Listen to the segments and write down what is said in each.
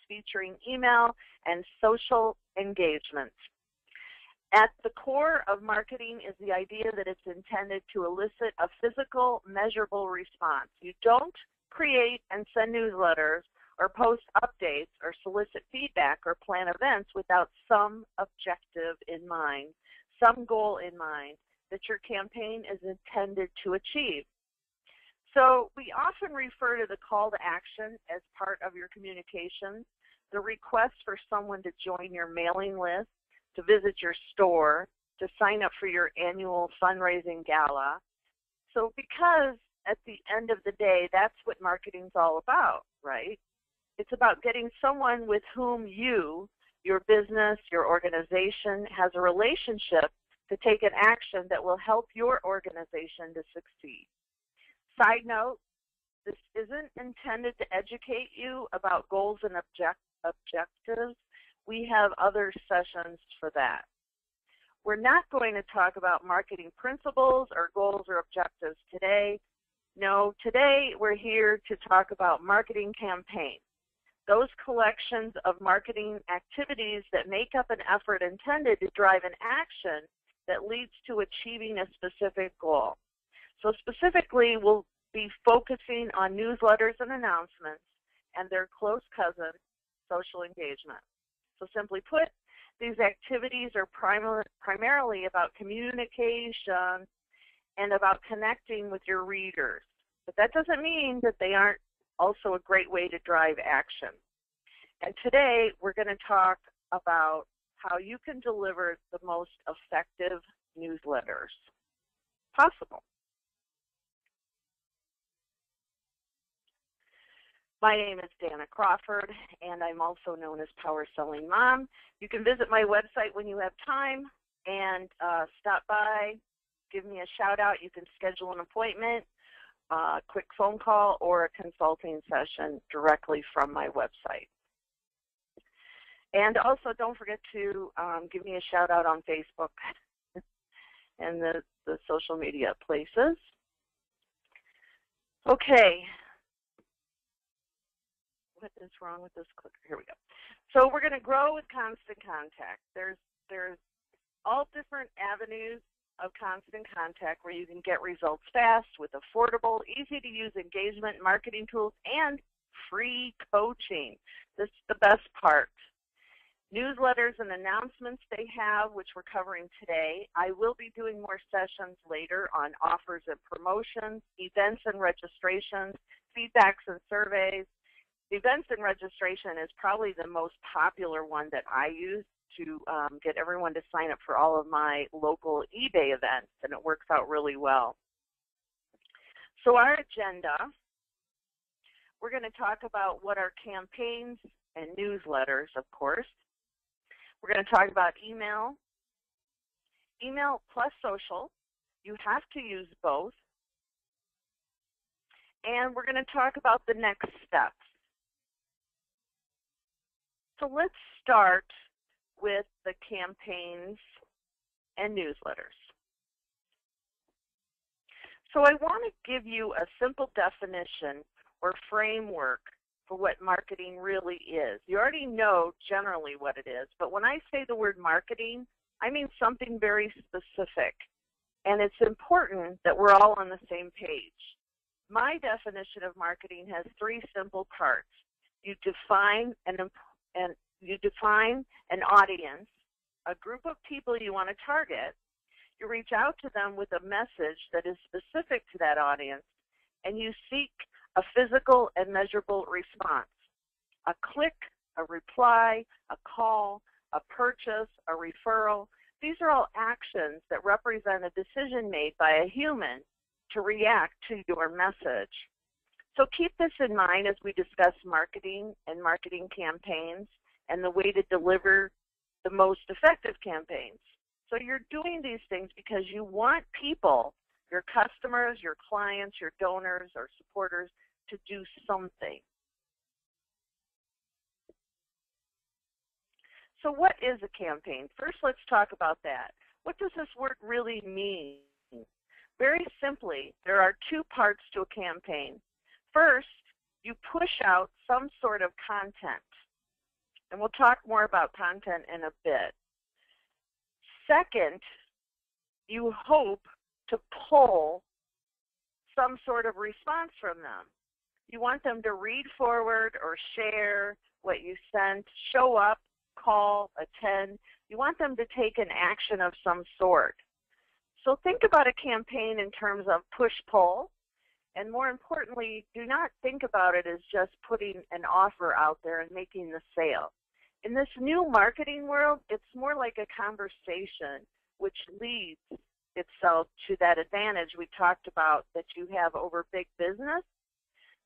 featuring email and social engagement. At the core of marketing is the idea that it's intended to elicit a physical, measurable response. You don't create and send newsletters or post updates or solicit feedback or plan events without some objective in mind, some goal in mind that your campaign is intended to achieve. So we often refer to the call to action as part of your communication, the request for someone to join your mailing list, to visit your store, to sign up for your annual fundraising gala. So because at the end of the day, that's what marketing's all about, right? It's about getting someone with whom you, your business, your organization has a relationship to take an action that will help your organization to succeed. Side note, this isn't intended to educate you about goals and objectives. We have other sessions for that. We're not going to talk about marketing principles or goals or objectives today. No, today we're here to talk about marketing campaigns, those collections of marketing activities that make up an effort intended to drive an action that leads to achieving a specific goal. So specifically, we'll be focusing on newsletters and announcements and their close cousin, social engagement. So simply put, these activities are primarily about communication and about connecting with your readers. But that doesn't mean that they aren't also a great way to drive action. And today, we're going to talk about how you can deliver the most effective newsletters possible. My name is Danna Crawford, and I'm also known as Power Selling Mom. You can visit my website when you have time and stop by, give me a shout out. You can schedule an appointment, a quick phone call, or a consulting session directly from my website. And also, don't forget to give me a shout out on Facebook and the social media places. Okay. What is wrong with this clicker? Here we go. So we're going to grow with constant contact. There's all different avenues of constant contact where you can get results fast with affordable, easy-to-use engagement marketing tools and free coaching. This is the best part. Newsletters and announcements they have, which we're covering today. I will be doing more sessions later on offers and promotions, events and registrations, feedbacks and surveys. Events and registration is probably the most popular one that I use to get everyone to sign up for all of my local eBay events, and it works out really well. So our agenda, we're going to talk about what are campaigns and newsletters, of course. We're going to talk about email plus social. You have to use both. And we're going to talk about the next steps. So let's start with the campaigns and newsletters. So I want to give you a simple definition or framework for what marketing really is. You already know generally what it is, but when I say the word marketing, I mean something very specific. And it's important that we're all on the same page. My definition of marketing has three simple parts. You define an audience, a group of people you want to target. You reach out to them with a message that is specific to that audience, and you seek a physical and measurable response. A click, a reply, a call, a purchase, a referral. These are all actions that represent a decision made by a human to react to your message. So keep this in mind as we discuss marketing and marketing campaigns and the way to deliver the most effective campaigns. So you're doing these things because you want people, your customers, your clients, your donors, or supporters to do something. So what is a campaign? First, let's talk about that. What does this word really mean? Very simply, there are two parts to a campaign. First, you push out some sort of content. And we'll talk more about content in a bit. Second, you hope to pull some sort of response from them. You want them to read forward or share what you sent, show up, call, attend. You want them to take an action of some sort. So think about a campaign in terms of push-pull, and more importantly, do not think about it as just putting an offer out there and making the sale. In this new marketing world, it's more like a conversation which leads itself to that advantage we talked about that you have over big business.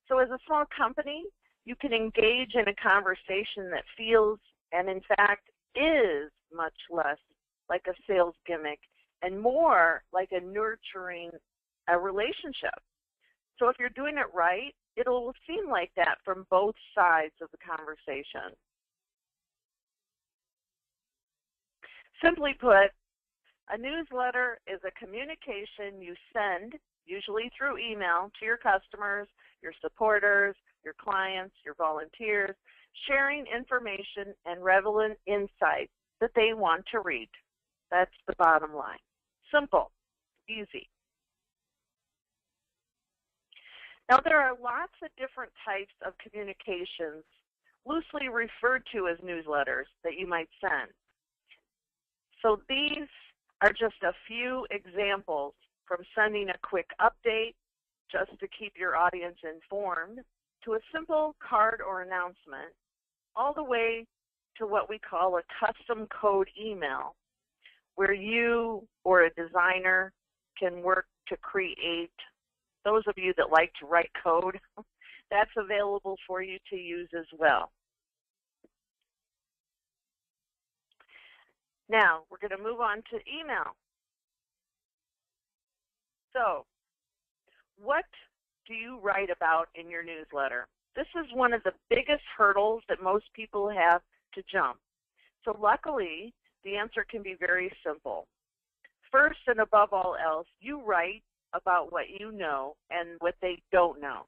So as a small company, you can engage in a conversation that feels and in fact is much less like a sales gimmick and more like a nurturing a relationship. So if you're doing it right, it'll seem like that from both sides of the conversation. Simply put, a newsletter is a communication you send, usually through email, to your customers, your supporters, your clients, your volunteers, sharing information and relevant insights that they want to read. That's the bottom line. Simple, easy. Now, there are lots of different types of communications, loosely referred to as newsletters, that you might send. So these are just a few examples, from sending a quick update just to keep your audience informed, to a simple card or announcement, all the way to what we call a custom code email, where you or a designer can work to create. Those of you that like to write code, that's available for you to use as well. Now, we're going to move on to email. So, what do you write about in your newsletter? This is one of the biggest hurdles that most people have to jump. So luckily, the answer can be very simple. First and above all else, you write about what you know and what they don't know.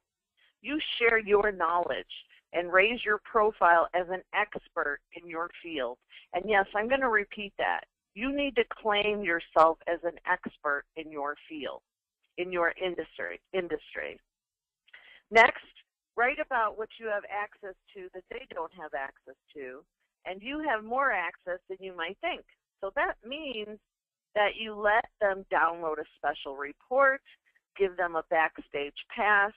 You share your knowledge and raise your profile as an expert in your field. And yes, I'm going to repeat that. You need to claim yourself as an expert in your field, in your industry. Next, write about what you have access to that they don't have access to, and you have more access than you might think. So that means that you let them download a special report, give them a backstage pass,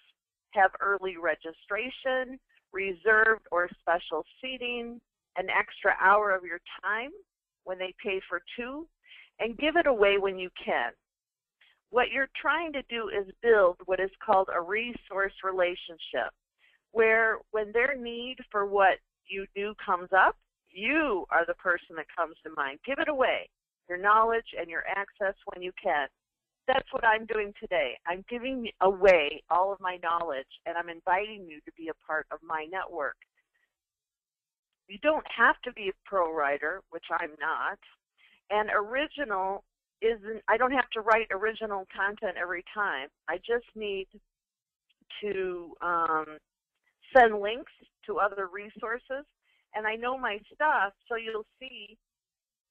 have early registration, reserved or special seating, an extra hour of your time when they pay for 2, and give it away when you can. What you're trying to do is build what is called a resource relationship, where when their need for what you do comes up, you are the person that comes to mind. Give it away, your knowledge and your access when you can. That's what I'm doing today. I'm giving away all of my knowledge, and I'm inviting you to be a part of my network. You don't have to be a pro writer, which I'm not, and original isn't, I don't have to write original content every time. I just need to send links to other resources, and I know my stuff, so you'll see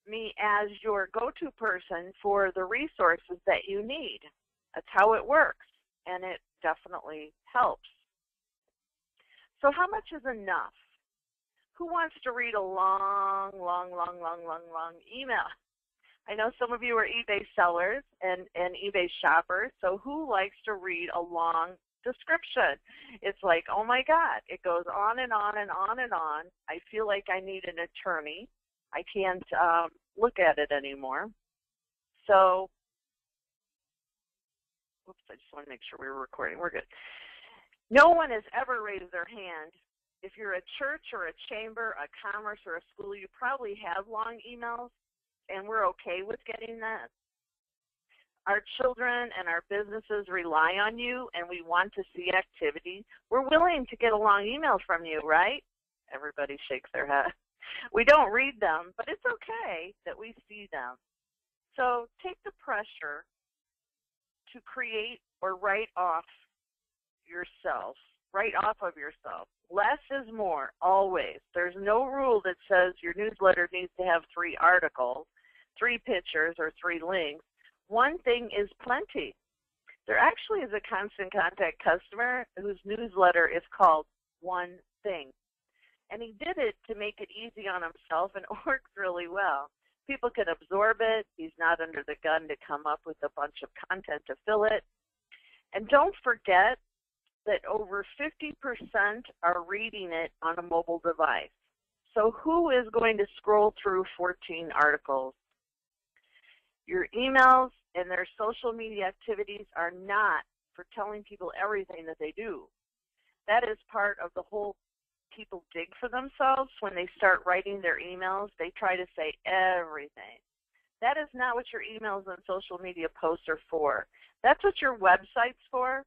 me as your go-to person for the resources that you need. That's how it works, and it definitely helps. So how much is enough? Who wants to read a long email? I know some of you are eBay sellers and eBay shoppers, so who likes to read a long description? It's like, oh my God, it goes on and on and on and on. I feel like I need an attorney. I can't look at it anymore. So, oops, I just want to make sure we were recording. We're good. No one has ever raised their hand. If you're a church or a chamber, a commerce or a school, you probably have long emails, and we're okay with getting that. Our children and our businesses rely on you, and we want to see activity. We're willing to get a long email from you, right? Everybody shakes their head. We don't read them, but it's okay that we see them. So take the pressure to create or write off yourself right off of yourself. Less is more, always. There's no rule that says your newsletter needs to have 3 articles, 3 pictures, or 3 links. One thing is plenty. There actually is a Constant Contact customer whose newsletter is called One Thing. And he did it to make it easy on himself, and it works really well. People can absorb it. He's not under the gun to come up with a bunch of content to fill it. And don't forget that over 50% are reading it on a mobile device. So who is going to scroll through 14 articles? Your emails and their social media activities are not for telling people everything that they do. That is part of the whole people dig for themselves. When they start writing their emails, they try to say everything. That is not what your emails and social media posts are for. That's what your website's for.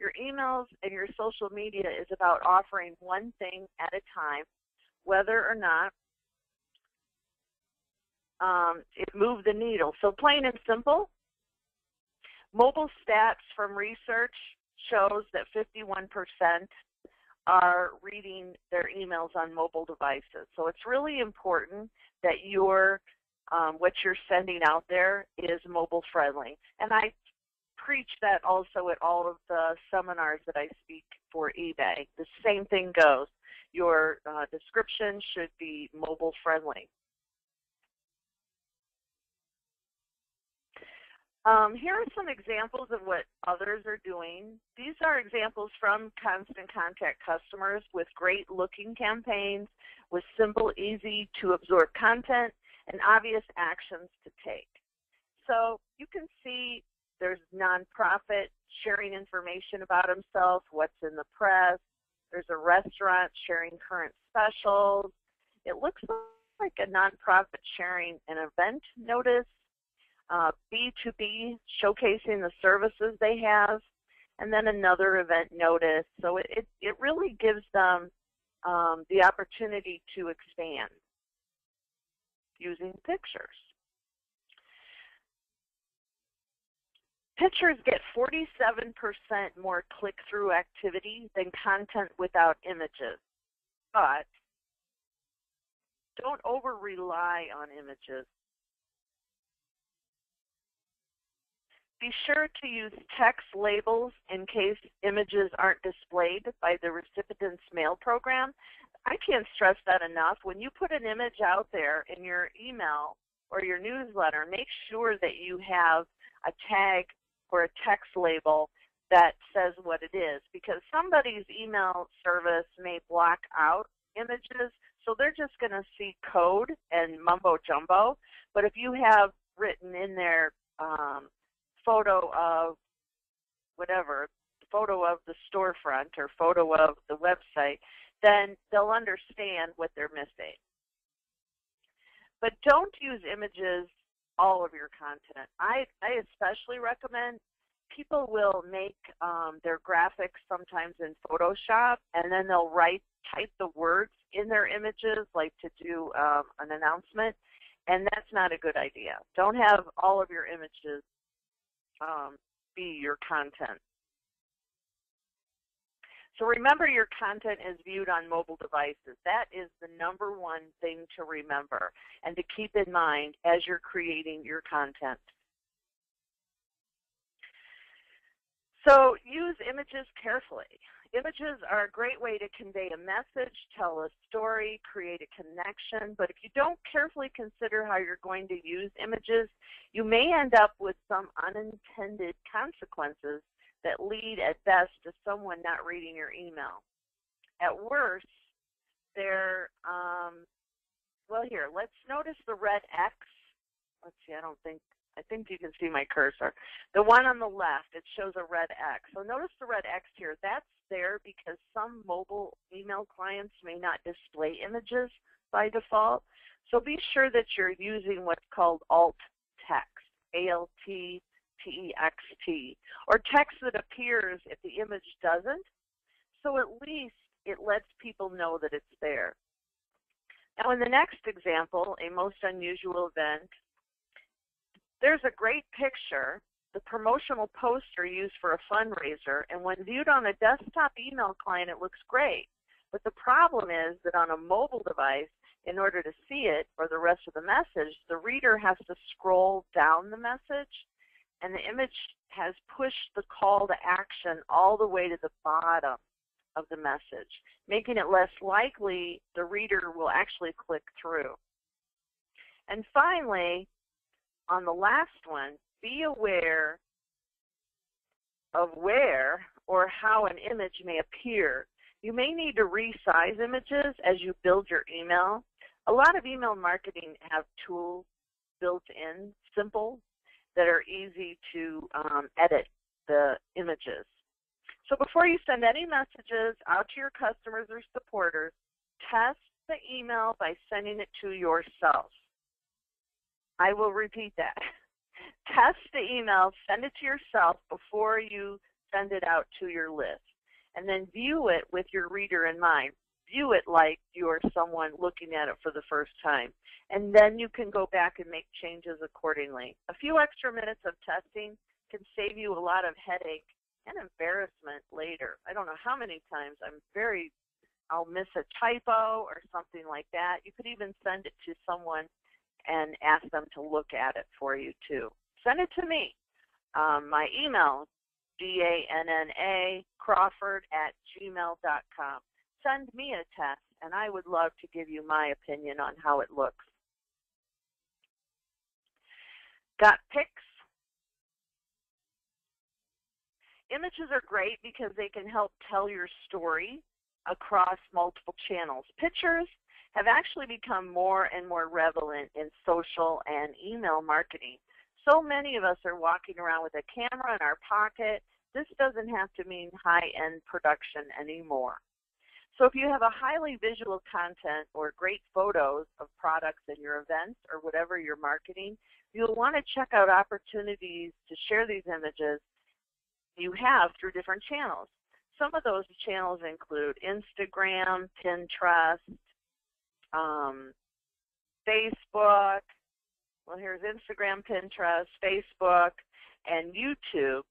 Your emails and your social media is about offering one thing at a time, whether or not it moved the needle. So plain and simple, mobile stats from research shows that 51% are reading their emails on mobile devices. So it's really important that what you're sending out there is mobile friendly. And I preach that also at all of the seminars that I speak for eBay. The same thing goes. Your description should be mobile friendly. Here are some examples of what others are doing. These are examples from Constant Contact customers with great looking campaigns, with simple, easy to absorb content, and obvious actions to take. So you can see there's nonprofit sharing information about himself, what's in the press. There's a restaurant sharing current specials. It looks like a nonprofit sharing an event notice. B2B showcasing the services they have, and then another event notice. So it really gives them the opportunity to expand using pictures. Pictures get 47% more click-through activity than content without images, but don't over-rely on images. Be sure to use text labels in case images aren't displayed by the recipient's mail program. I can't stress that enough. When you put an image out there in your email or your newsletter, make sure that you have a tag or a text label that says what it is, because somebody's email service may block out images, so they're just going to see code and mumbo jumbo. But if you have written in there photo of whatever, photo of the storefront or photo of the website, then they'll understand what they're missing. But don't use images all of your content. I especially recommend people will make their graphics sometimes in Photoshop, and then they'll type the words in their images, like to do an announcement, and that's not a good idea. Don't have all of your images be your content. So remember, your content is viewed on mobile devices. That is the #1 thing to remember and to keep in mind as you're creating your content. So use images carefully. Images are a great way to convey a message, tell a story, create a connection, but if you don't carefully consider how you're going to use images, you may end up with some unintended consequences that lead at best to someone not reading your email. At worst, well, here, let's notice the red X. Let's see, I think you can see my cursor. The one on the left, it shows a red X. So notice the red X here. That's there because some mobile email clients may not display images by default. So be sure that you're using what's called alt text, ALT-TEXT, or text that appears if the image doesn't. So at least it lets people know that it's there. Now in the next example, a most unusual event, there's a great picture the promotional posts are used for a fundraiser, and when viewed on a desktop email client, it looks great. But the problem is that on a mobile device, in order to see it or the rest of the message, the reader has to scroll down the message, and the image has pushed the call to action all the way to the bottom of the message, making it less likely the reader will actually click through. And finally, on the last one, be aware of where or how an image may appear. You may need to resize images as you build your email. A lot of email marketing have tools built in, simple, that are easy to edit the images. So before you send any messages out to your customers or supporters, test the email by sending it to yourself. I will repeat that. Test the email, send it to yourself before you send it out to your list. And then view it with your reader in mind. View it like you're someone looking at it for the first time. And then you can go back and make changes accordingly. A few extra minutes of testing can save you a lot of headache and embarrassment later. I don't know how many times I'll miss a typo or something like that. You could even send it to someone and ask them to look at it for you too. Send it to me. My email, DANNA Crawford@gmail.com. Send me a test, and I would love to give you my opinion on how it looks. Got pics? Images are great because they can help tell your story across multiple channels. Pictures have actually become more and more relevant in social and email marketing. So many of us are walking around with a camera in our pocket. This doesn't have to mean high-end production anymore. So if you have a highly visual content or great photos of products in your events or whatever you're marketing, you'll want to check out opportunities to share these images you have through different channels. Some of those channels include Instagram, Pinterest, Facebook. Well, here's Instagram, Pinterest, Facebook, and YouTube.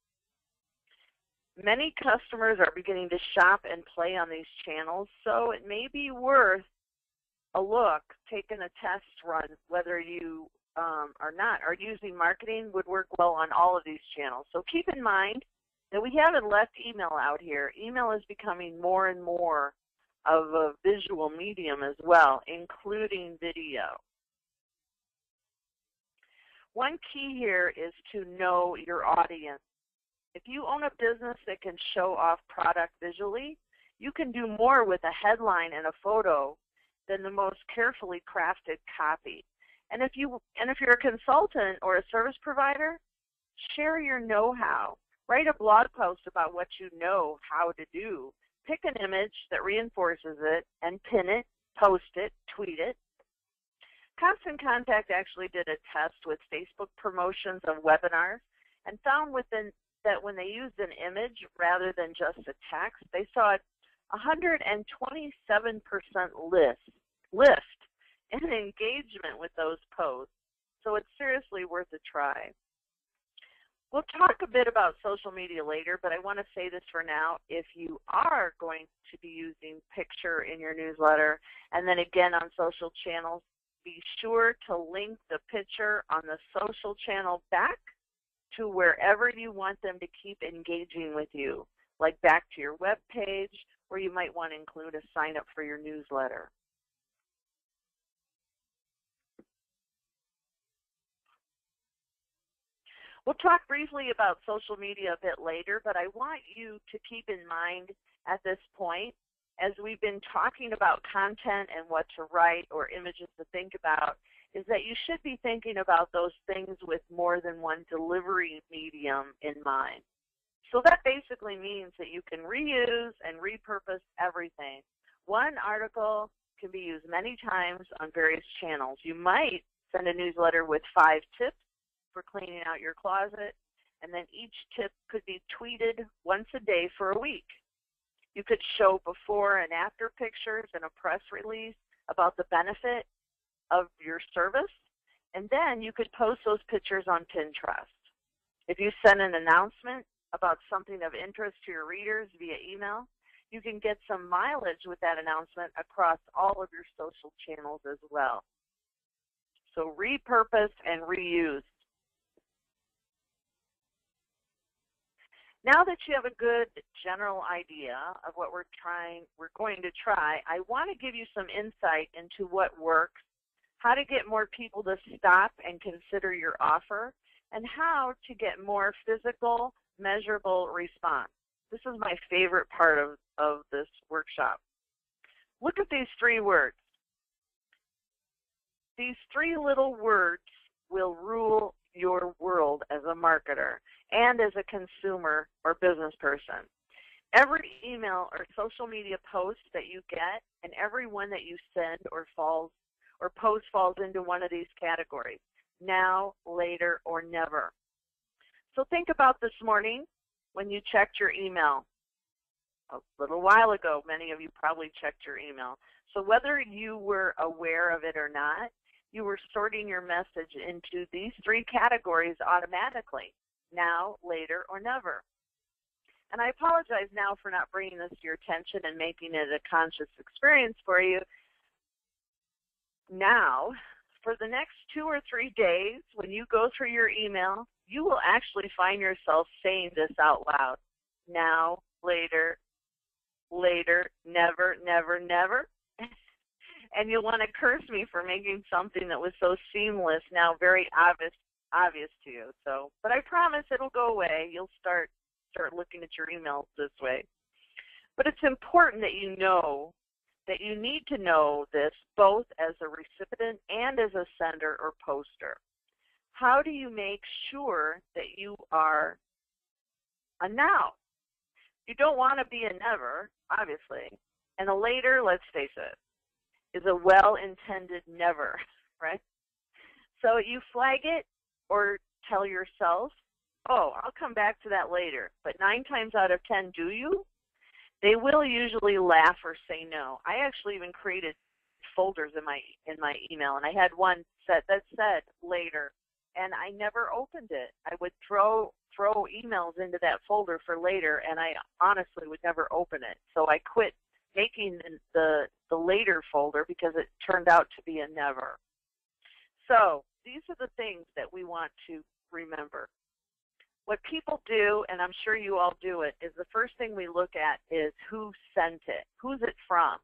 Many customers are beginning to shop and play on these channels, so it may be worth a look, taking a test run, whether you are using marketing would work well on all of these channels. So keep in mind that we haven't left email out here. Email is becoming more and more of a visual medium as well, including video. One key here is to know your audience. If you own a business that can show off product visually, you can do more with a headline and a photo than the most carefully crafted copy. And if you're a consultant or a service provider, share your know-how. Write a blog post about what you know how to do. Pick an image that reinforces it and pin it, post it, tweet it. Constant Contact actually did a test with Facebook promotions of webinars and found that when they used an image rather than just a text, they saw a 127% lift in engagement with those posts. So it's seriously worth a try. We'll talk a bit about social media later, but I want to say this for now. If you are going to be using picture in your newsletter and then again on social channels, be sure to link the picture on the social channel back to wherever you want them to keep engaging with you, like back to your web page, or you might want to include a sign up for your newsletter. We'll talk briefly about social media a bit later, but I want you to keep in mind at this point, as we've been talking about content and what to write or images to think about, is that you should be thinking about those things with more than one delivery medium in mind. So that basically means that you can reuse and repurpose everything. One article can be used many times on various channels. You might send a newsletter with 5 tips for cleaning out your closet, and then each tip could be tweeted once a day for a week. You could show before and after pictures in a press release about the benefit of your service, and then you could post those pictures on Pinterest. If you send an announcement about something of interest to your readers via email, you can get some mileage with that announcement across all of your social channels as well. So repurpose and reuse. Now that you have a good general idea of what we're going to try, I want to give you some insight into what works, how to get more people to stop and consider your offer, and how to get more physical, measurable response. This is my favorite part of this workshop. Look at these 3 words. These 3 little words will rule your world as a marketer and as a consumer or business person. Every email or social media post that you get and every one that you send or post falls into one of these categories: now, later, or never. So think about this morning when you checked your email. A little while ago, many of you probably checked your email. So whether you were aware of it or not, you were sorting your message into these 3 categories automatically: now, later, or never. And I apologize now for not bringing this to your attention and making it a conscious experience for you. Now, for the next 2 or 3 days, when you go through your email, you will actually find yourself saying this out loud: now, later, later, never, never, never. And you'll want to curse me for making something that was so seamless now very obvious to you. But I promise it'll go away. You'll start looking at your emails this way. But it's important that you know that you need to know this both as a recipient and as a sender or poster. How do you make sure that you are a now? You don't want to be a never, obviously. And a later, let's face it, is a well-intended never, right? So you flag it or tell yourself, oh, I'll come back to that later. But 9 times out of 10, do you? They will usually laugh or say no. I actually even created folders in my email, and I had one that said later, and I never opened it. I would throw emails into that folder for later, and I honestly would never open it. So I quit making the later folder because it turned out to be a never. So these are the things that we want to remember. What people do, and I'm sure you all do it, is the first thing we look at is who sent it. Who's it from?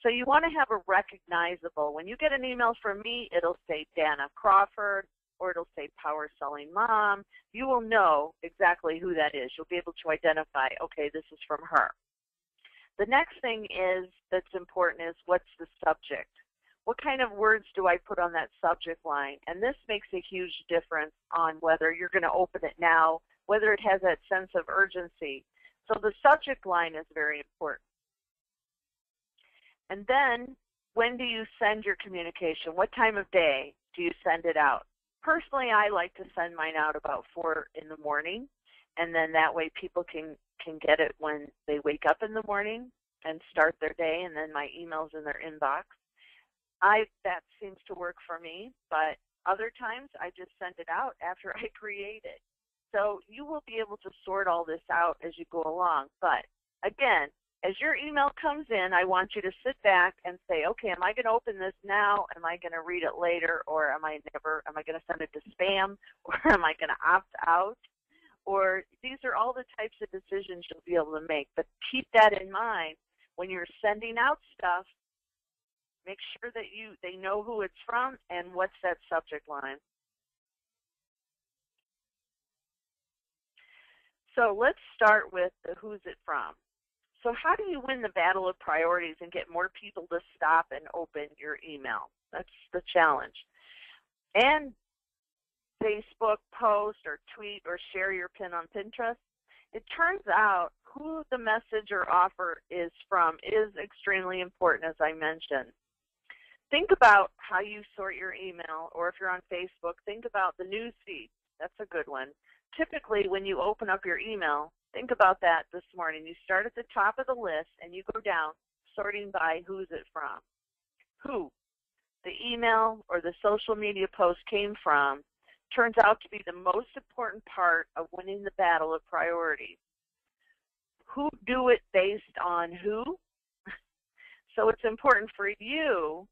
So you want to have a recognizable. When you get an email from me, it'll say Danna Crawford, or it'll say Power Selling Mom. You will know exactly who that is. You'll be able to identify, okay, this is from her. The next thing that's important is what's the subject? What kind of words do I put on that subject line? And this makes a huge difference on whether you're going to open it now, whether it has that sense of urgency. So the subject line is very important. And then, when do you send your communication? What time of day do you send it out? Personally, I like to send mine out about 4 in the morning, and then that way people can get it when they wake up in the morning and start their day, and then my email's in their inbox. That seems to work for me, but other times I just send it out after I create it. So you will be able to sort all this out as you go along. But again, as your email comes in, I want you to sit back and say, okay, am I going to open this now? Am I going to read it later? Or am I going to send it to spam? Or am I going to opt out? Or these are all the types of decisions you'll be able to make. But keep that in mind when you're sending out stuff. Make sure that they know who it's from and what's that subject line. So let's start with the who's it from. So how do you win the battle of priorities and get more people to stop and open your email? That's the challenge. And Facebook post or tweet or share your pin on Pinterest. It turns out who the message or offer is from is extremely important, as I mentioned. Think about how you sort your email, or if you're on Facebook, think about the news feed. That's a good one. Typically, when you open up your email, think about that this morning. You start at the top of the list and you go down, sorting by who's it from. Who the email or the social media post came from turns out to be the most important part of winning the battle of priorities. Who do it based on who? So it's important for you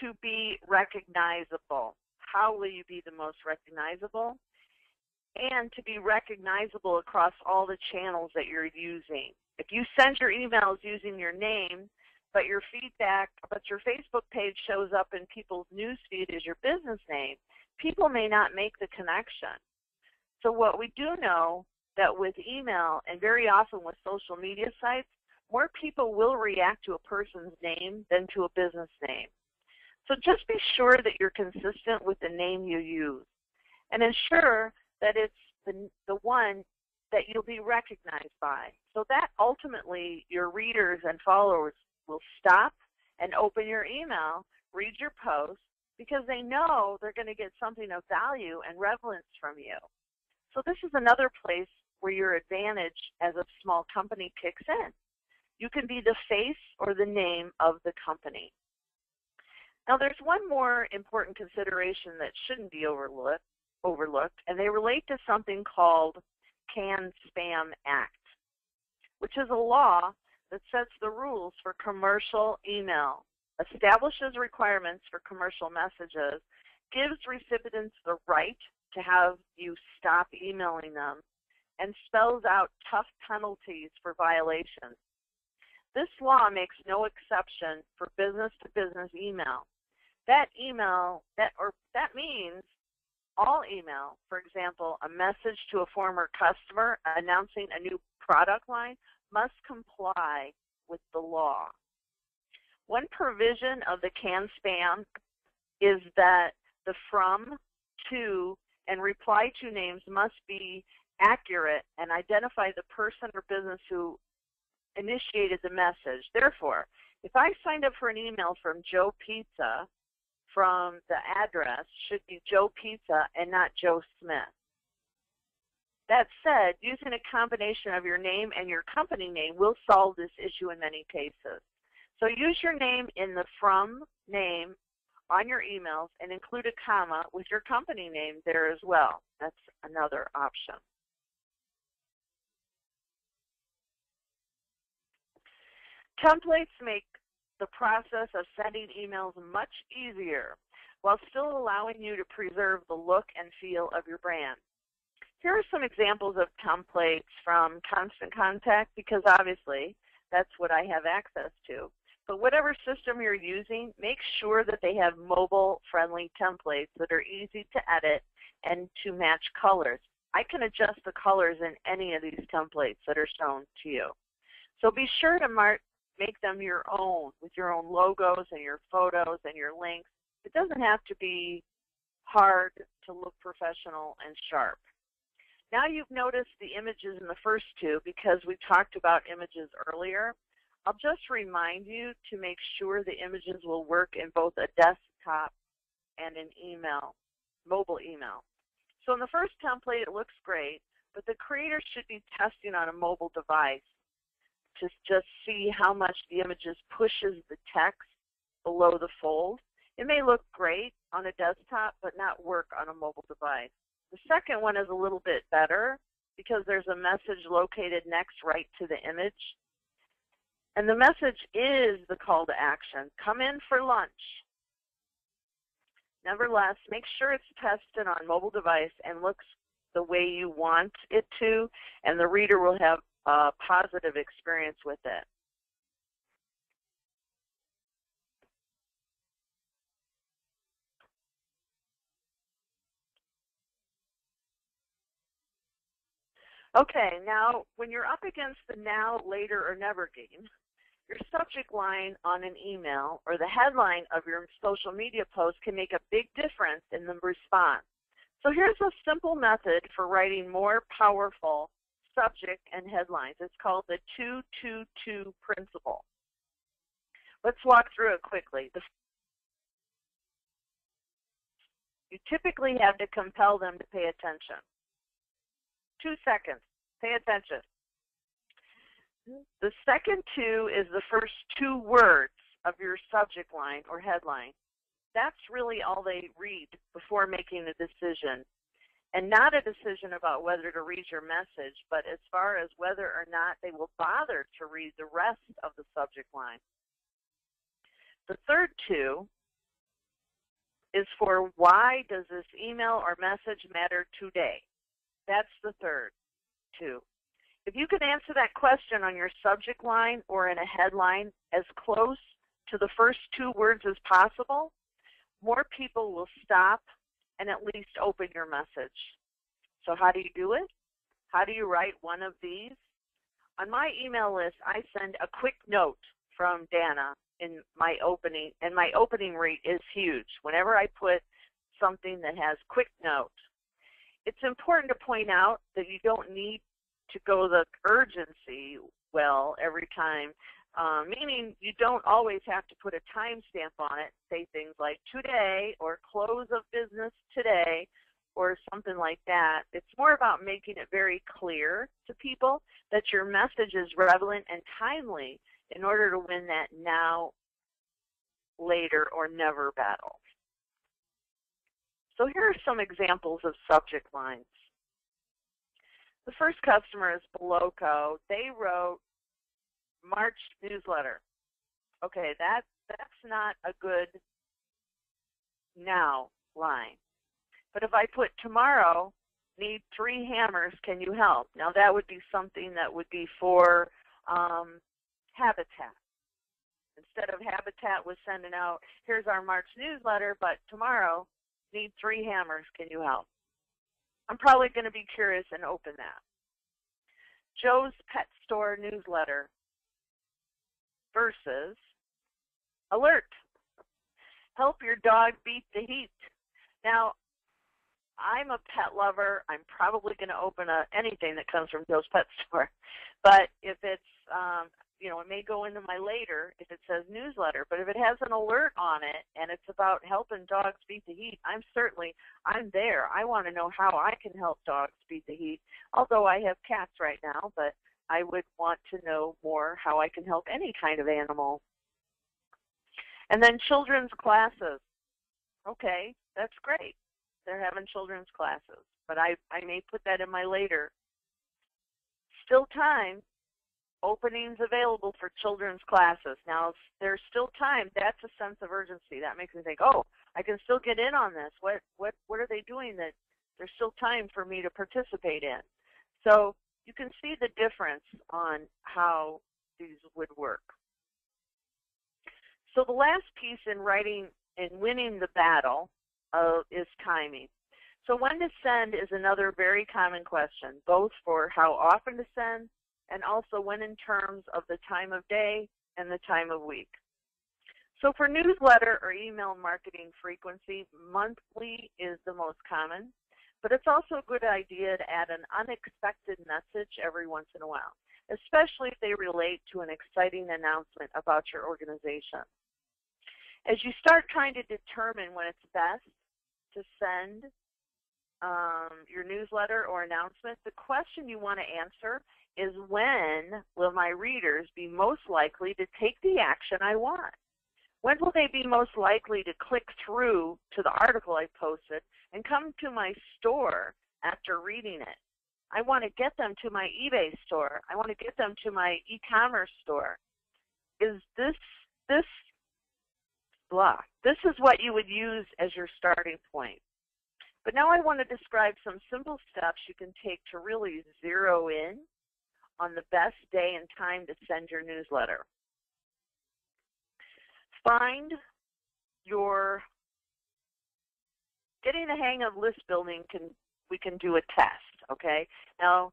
to be recognizable. How will you be the most recognizable? And to be recognizable across all the channels that you're using. If you send your emails using your name, but your Facebook page shows up in people's newsfeed as your business name, people may not make the connection. So what we do know that with email and very often with social media sites, more people will react to a person's name than to a business name. So just be sure that you're consistent with the name you use and ensure that it's the one that you'll be recognized by. So that ultimately your readers and followers will stop and open your email, read your post, because they know they're going to get something of value and relevance from you. So this is another place where your advantage as a small company kicks in. You can be the face or the name of the company. Now there's one more important consideration that shouldn't be overlooked, and they relate to something called Can-Spam Act, which is a law that sets the rules for commercial email, establishes requirements for commercial messages, gives recipients the right to have you stop emailing them, and spells out tough penalties for violations. This law makes no exception for business-to-business email. That means all email, for example, a message to a former customer announcing a new product line, must comply with the law. One provision of the Can-Spam is that the from, to, and reply to names must be accurate and identify the person or business who initiated the message. Therefore, if I signed up for an email from Joe Pizza, from the address should be Joe Pizza and not Joe Smith. That said, using a combination of your name and your company name will solve this issue in many cases. So use your name in the from name on your emails and include a comma with your company name there as well. That's another option. Templates make the process of sending emails much easier while still allowing you to preserve the look and feel of your brand. Here are some examples of templates from Constant Contact, because obviously that's what I have access to. But whatever system you're using, make sure that they have mobile-friendly templates that are easy to edit and to match colors. I can adjust the colors in any of these templates that are shown to you. So be sure to make them your own with your own logos and your photos and your links. It doesn't have to be hard to look professional and sharp. Now you've noticed the images in the first two because we talked about images earlier. I'll just remind you to make sure the images will work in both a desktop and an email, mobile email. So in the first template, it looks great, but the creator should be testing on a mobile device to just see how much the images pushes the text below the fold. It may look great on a desktop, but not work on a mobile device. The second one is a little bit better because there's a message located next right to the image. And the message is the call to action. Come in for lunch. Nevertheless, make sure it's tested on mobile device and looks the way you want it to, and the reader will have a positive experience with it. Okay, now when you're up against the now, later, or never game, your subject line on an email or the headline of your social media post can make a big difference in the response. So here's a simple method for writing more powerful subject and headlines. It's called the 2-2-2 principle. Let's walk through it quickly. You typically have to compel them to pay attention. 2 seconds. Pay attention. The second 2 is the first 2 words of your subject line or headline. that's really all they read before making a decision. And not a decision about whether to read your message, but as far as whether or not they will bother to read the rest of the subject line. The third two is for why does this email or message matter today? That's the third two. If you can answer that question on your subject line or in a headline as close to the first two words as possible, more people will stop and at least open your message. So how do you do it? How do you write one of these? On my email list, I send a quick note from Danna in my opening, and my opening rate is huge. Whenever I put something that has quick note, it's important to point out that you don't need to go the urgency well every time, meaning you don't always have to put a timestamp on it, say things like today or close of business today or something like that. It's more about making it very clear to people that your message is relevant and timely in order to win that now, later, or never battle. So here are some examples of subject lines. The first customer is Beloco. They wrote March newsletter. Okay, that's not a good now line. But if I put tomorrow, need 3 hammers, can you help? Now that would be something that would be for Habitat. Instead of Habitat was sending out, here's our March newsletter, but tomorrow, need 3 hammers, can you help? I'm probably going to be curious and open that. Joe's Pet Store newsletter versus alert. Help your dog beat the heat. Now, I'm a pet lover. I'm probably going to open anything that comes from Joe's Pet Store. But if it's, it may go into my later if it says newsletter. But if it has an alert on it and it's about helping dogs beat the heat, I'm there. I want to know how I can help dogs beat the heat. Although I have cats right now, but I would want to know more how I can help any kind of animal. And then children's classes. Okay, that's great. They're having children's classes, but I may put that in my later. Still time, openings available for children's classes. Now, there's still time. That's a sense of urgency. That makes me think, oh, I can still get in on this. What are they doing that there's still time for me to participate in? So you can see the difference on how these would work. So the last piece in writing and winning the battle is timing. So when to send is another very common question, both for how often to send and also when in terms of the time of day and the time of week. So for newsletter or email marketing frequency, monthly is the most common, but it's also a good idea to add an unexpected message every once in a while, especially if they relate to an exciting announcement about your organization. As you start trying to determine when it's best to send your newsletter or announcement, the question you want to answer is, when will my readers be most likely to take the action I want? When will they be most likely to click through to the article I posted and come to my store after reading it? I want to get them to my eBay store. I want to get them to my e-commerce store. Is this is what you would use as your starting point. But now I want to describe some simple steps you can take to really zero in on the best day and time to send your newsletter. Getting the hang of list building, we can do a test, okay? Now,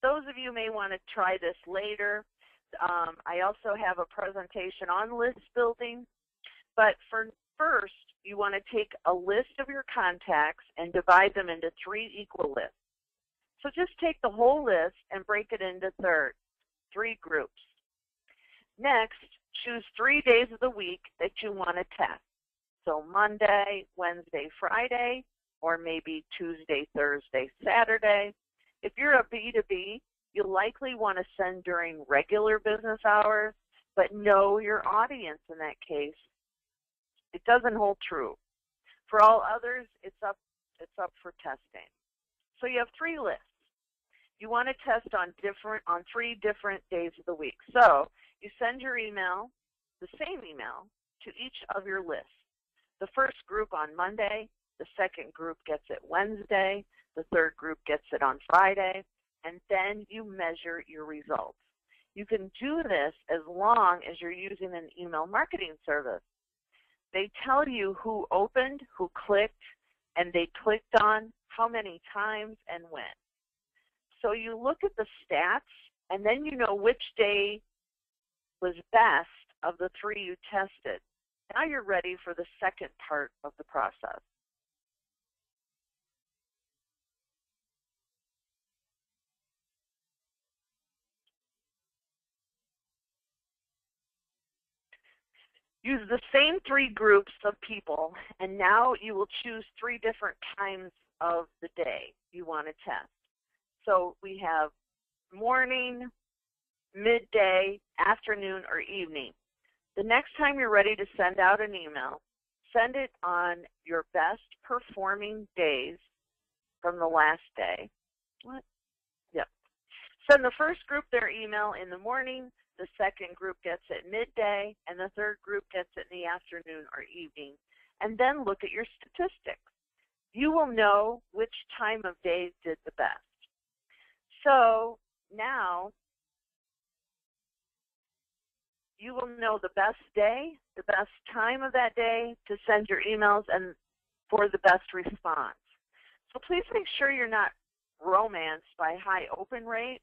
those of you may want to try this later. I also have a presentation on list building. But first, you want to take a list of your contacts and divide them into 3 equal lists. So just take the whole list and break it into 3 groups. Next, choose 3 days of the week that you want to test. So Monday, Wednesday, Friday, or maybe Tuesday, Thursday, Saturday. If you're a B2B, you'll likely want to send during regular business hours, but know your audience in that case. It doesn't hold true. For all others, it's up for testing. So you have 3 lists. You want to test on 3 different days of the week. So you send your email, the same email, to each of your lists. The first group on Monday, the second group gets it Wednesday, the third group gets it on Friday, and then you measure your results. You can do this as long as you're using an email marketing service. They tell you who opened, who clicked, and they clicked on, how many times, and when. So you look at the stats, and then you know which day was best of the 3 you tested. Now you're ready for the second part of the process. Use the same 3 groups of people, and now you will choose 3 different times of the day you want to test. So we have morning, midday, afternoon, or evening. The next time you're ready to send out an email, send it on your best performing days from the last day. What? Yep. Send the first group their email in the morning, the second group gets it midday, and the third group gets it in the afternoon or evening. And then look at your statistics. You will know which time of day did the best. So now you will know the best day, the best time of that day to send your emails and for the best response. So please make sure you're not romanced by high open rate.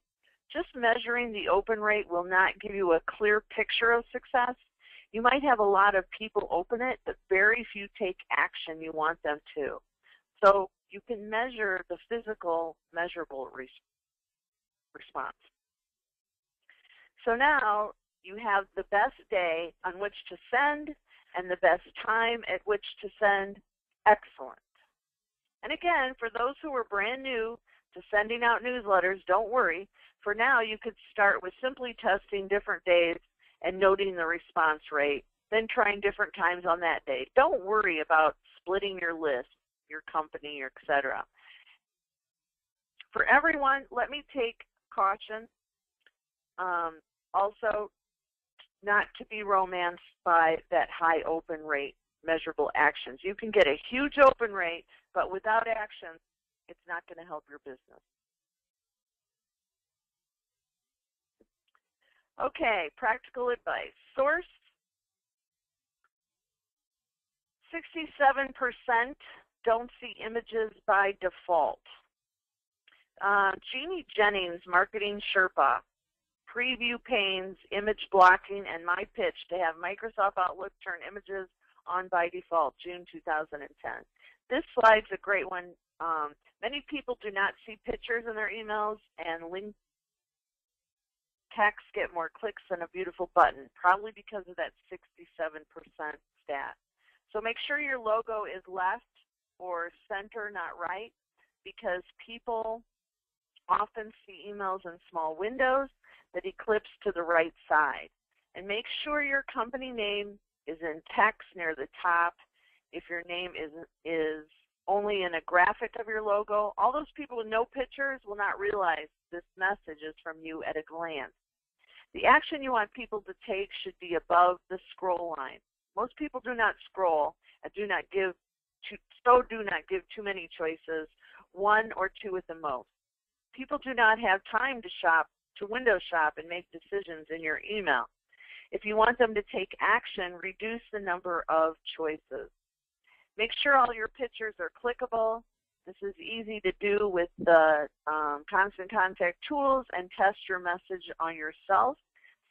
Just measuring the open rate will not give you a clear picture of success. You might have a lot of people open it, but very few take action you want them to. So you can measure the physical, measurable response. So now you have the best day on which to send and the best time at which to send. Excellent. And again, for those who are brand new to sending out newsletters, don't worry. For now, you could start with simply testing different days and noting the response rate, then trying different times on that day. Don't worry about splitting your list, your company, etc. For everyone, let me take caution. Also, not to be romanced by that high open rate measurable actions. You can get a huge open rate, but without action, it's not going to help your business. Okay, practical advice. Source, 67% don't see images by default. Jeannie Jennings, Marketing Sherpa, preview panes, image blocking, and my pitch to have Microsoft Outlook turn images on by default, June 2010. This slide's a great one. Many people do not see pictures in their emails, and link text get more clicks than a beautiful button, probably because of that 67% stat. So make sure your logo is left or center, not right, because people often see emails in small windows that eclipse to the right side. And make sure your company name is in text near the top. If your name is only in a graphic of your logo, all those people with no pictures will not realize this message is from you at a glance. The action you want people to take should be above the scroll line. Most people do not scroll and do not give too many choices, 1 or 2 at the most. People do not have time to window shop and make decisions in your email. If you want them to take action, reduce the number of choices. Make sure all your pictures are clickable. This is easy to do with the Constant Contact tools, and test your message on yourself.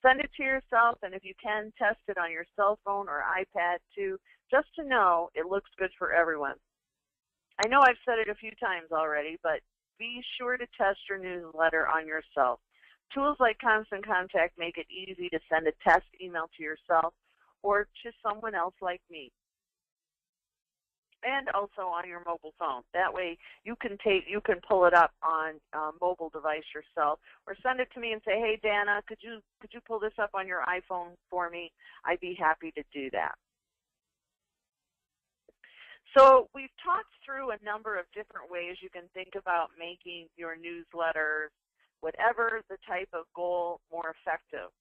Send it to yourself, and if you can, test it on your cell phone or iPad too, just to know it looks good for everyone. I know I've said it a few times already, but be sure to test your newsletter on yourself. Tools like Constant Contact make it easy to send a test email to yourself or to someone else like me, and also on your mobile phone. That way you can pull it up on a mobile device yourself, or send it to me and say, hey Danna, could you pull this up on your iPhone for me? I'd be happy to do that. So we've talked through a number of different ways you can think about making your newsletters, whatever the type of goal, more effective.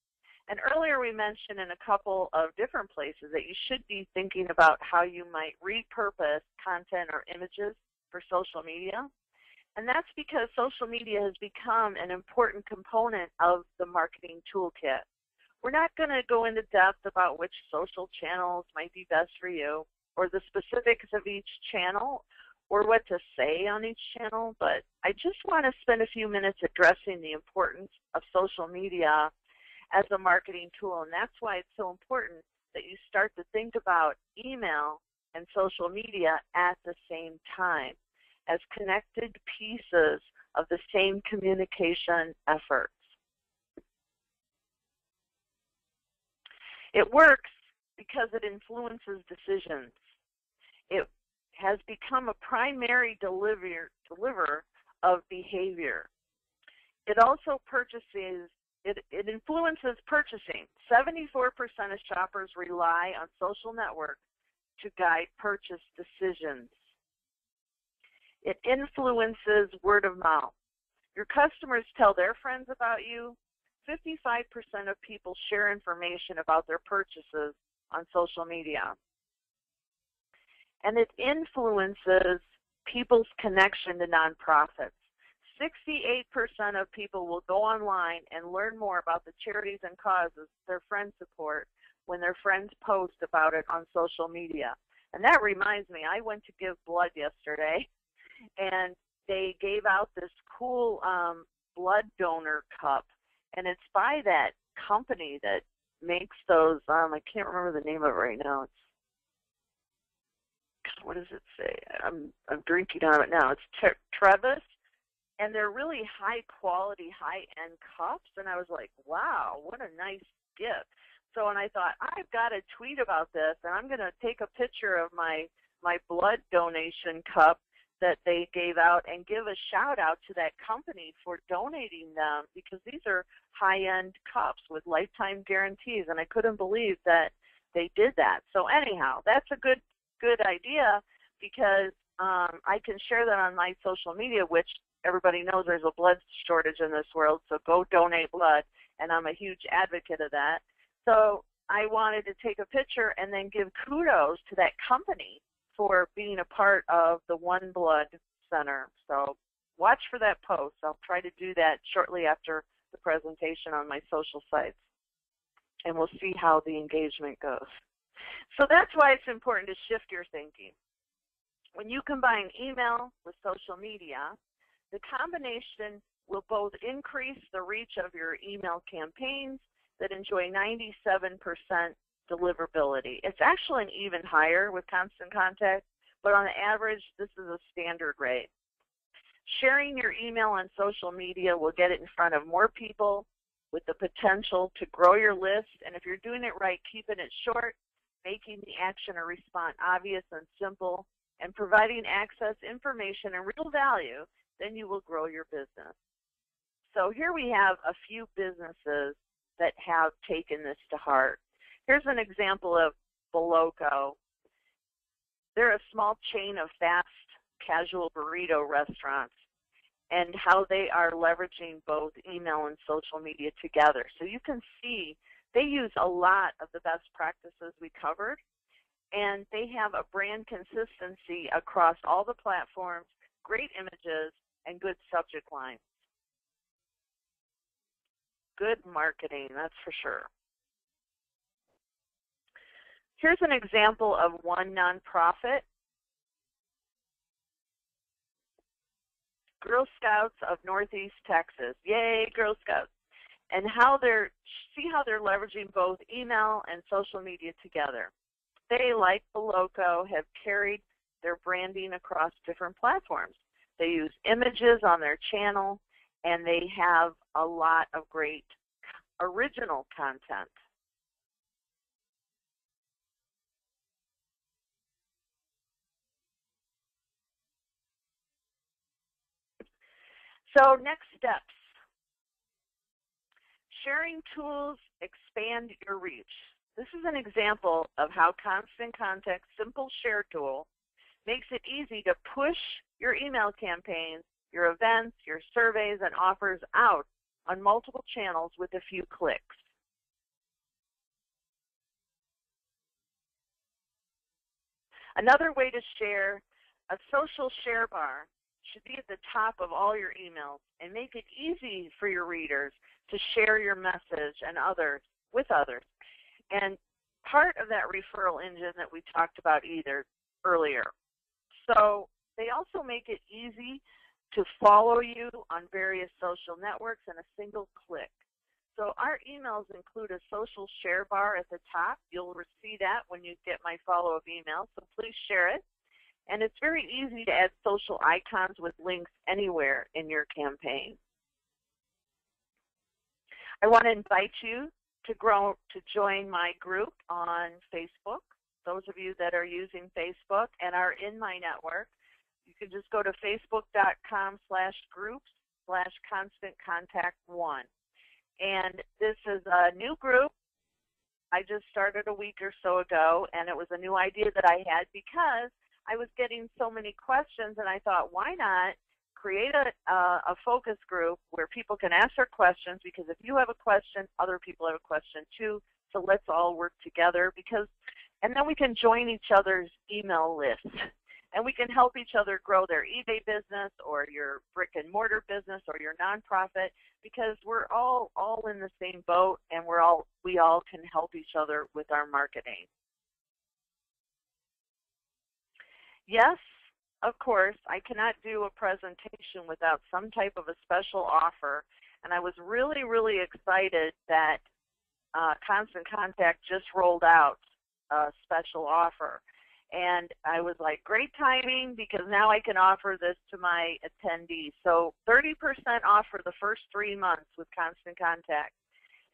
And earlier we mentioned in a couple of different places that you should be thinking about how you might repurpose content or images for social media. And that's because social media has become an important component of the marketing toolkit. We're not going to go into depth about which social channels might be best for you or the specifics of each channel or what to say on each channel, but I just want to spend a few minutes addressing the importance of social media as a marketing tool, and that's why it's so important that you start to think about email and social media at the same time as connected pieces of the same communication efforts. It works because it influences decisions. It has become a primary deliverer of behavior. It also it influences purchasing. 74% of shoppers rely on social networks to guide purchase decisions. It influences word of mouth. Your customers tell their friends about you. 55% of people share information about their purchases on social media. And it influences people's connection to nonprofits. 68% of people will go online and learn more about the charities and causes their friends support when their friends post about it on social media. And that reminds me, I went to give blood yesterday, and they gave out this cool blood donor cup, and it's by that company that makes those, I can't remember the name of it right now. It's, what does it say? I'm drinking on it now. It's Trevis. And they're really high quality, high end cups. And I was like, wow, what a nice gift. So and I thought, I've got to tweet about this, and I'm going to take a picture of my blood donation cup that they gave out and give a shout out to that company for donating them, because these are high end cups with lifetime guarantees, and I couldn't believe that they did that. So anyhow, that's a good idea, because I can share that on my social media, which everybody knows there's a blood shortage in this world, so go donate blood, and I'm a huge advocate of that. So I wanted to take a picture and then give kudos to that company for being a part of the One Blood Center. So watch for that post. I'll try to do that shortly after the presentation on my social sites, and we'll see how the engagement goes. So that's why it's important to shift your thinking. When you combine email with social media, the combination will both increase the reach of your email campaigns that enjoy 97% deliverability. It's actually an even higher with Constant Contact, but on the average, this is a standard rate. Sharing your email on social media will get it in front of more people with the potential to grow your list, and if you're doing it right, keeping it short, making the action or response obvious and simple, and providing access, information, and real value, then you will grow your business. So here we have a few businesses that have taken this to heart. Here's an example of Boloco. They're a small chain of fast casual burrito restaurants, and how they are leveraging both email and social media together. So you can see they use a lot of the best practices we covered, and they have a brand consistency across all the platforms, great images, and good subject lines. Good marketing, that's for sure. Here's an example of one nonprofit, Girl Scouts of Northeast Texas. Yay, Girl Scouts. And see how they're leveraging both email and social media together. They, like Boloco, have carried their branding across different platforms. They use images on their channel, and they have a lot of great original content. So next steps. Sharing tools expand your reach. This is an example of how Constant Contact's simple share tool makes it easy to push your email campaigns, your events, your surveys, and offers out on multiple channels with a few clicks. Another way to share, a social share bar should be at the top of all your emails and make it easy for your readers to share your message and with others. And part of that referral engine that we talked about earlier. So they also make it easy to follow you on various social networks in a single click. So our emails include a social share bar at the top. You'll see that when you get my follow-up email, so please share it. And it's very easy to add social icons with links anywhere in your campaign. I want to invite you to join my group on Facebook. Those of you that are using Facebook and are in my network, you can just go to facebook.com/groups/ConstantContact1. And this is a new group I just started a week or so ago, and it was a new idea that I had because I was getting so many questions, and I thought, why not create a focus group where people can ask their questions, because if you have a question, other people have a question too, so let's all work together, and then we can join each other's email lists. And we can help each other grow their eBay business or your brick and mortar business or your nonprofit, because we're all in the same boat, and we all can help each other with our marketing. Yes, of course, I cannot do a presentation without some type of a special offer, and I was really, really excited that Constant Contact just rolled out a special offer. And I was like, great timing, because now I can offer this to my attendees. So 30% off for the first 3 months with Constant Contact.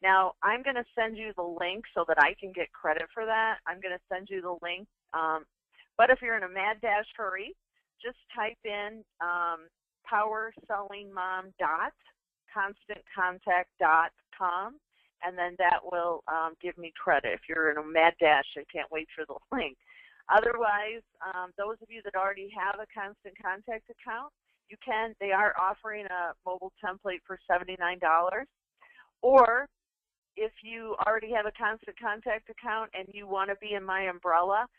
Now, I'm going to send you the link so that I can get credit for that. I'm going to send you the link. But if you're in a mad dash hurry, just type in powerselling.constantcontact.com, and then that will give me credit if you're in a mad dash and can't wait for the link. Otherwise, those of you that already have a Constant Contact account, they are offering a mobile template for $79. Or if you already have a Constant Contact account and you want to be in my umbrella,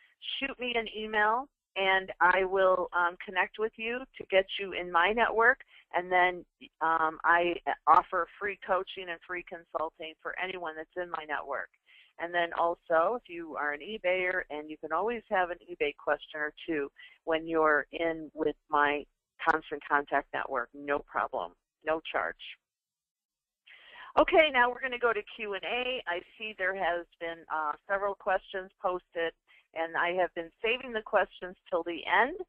shoot me an email and I will connect with you to get you in my network. And then I offer free coaching and free consulting for anyone that's in my network. And then also, if you are an eBayer, and you can always have an eBay question or two when you're in with my Constant Contact network, no problem, no charge. Okay, now we're going to go to Q&A. I see there has been several questions posted, and I have been saving the questions till the end.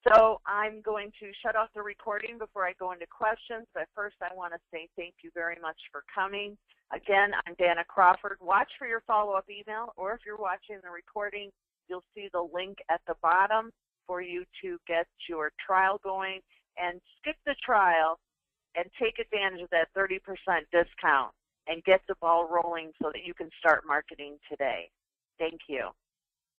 So I'm going to shut off the recording before I go into questions. But first, I want to say thank you very much for coming. Again, I'm Danna Crawford. Watch for your follow-up email, or if you're watching the recording, you'll see the link at the bottom for you to get your trial going. And skip the trial and take advantage of that 30% discount and get the ball rolling so that you can start marketing today. Thank you.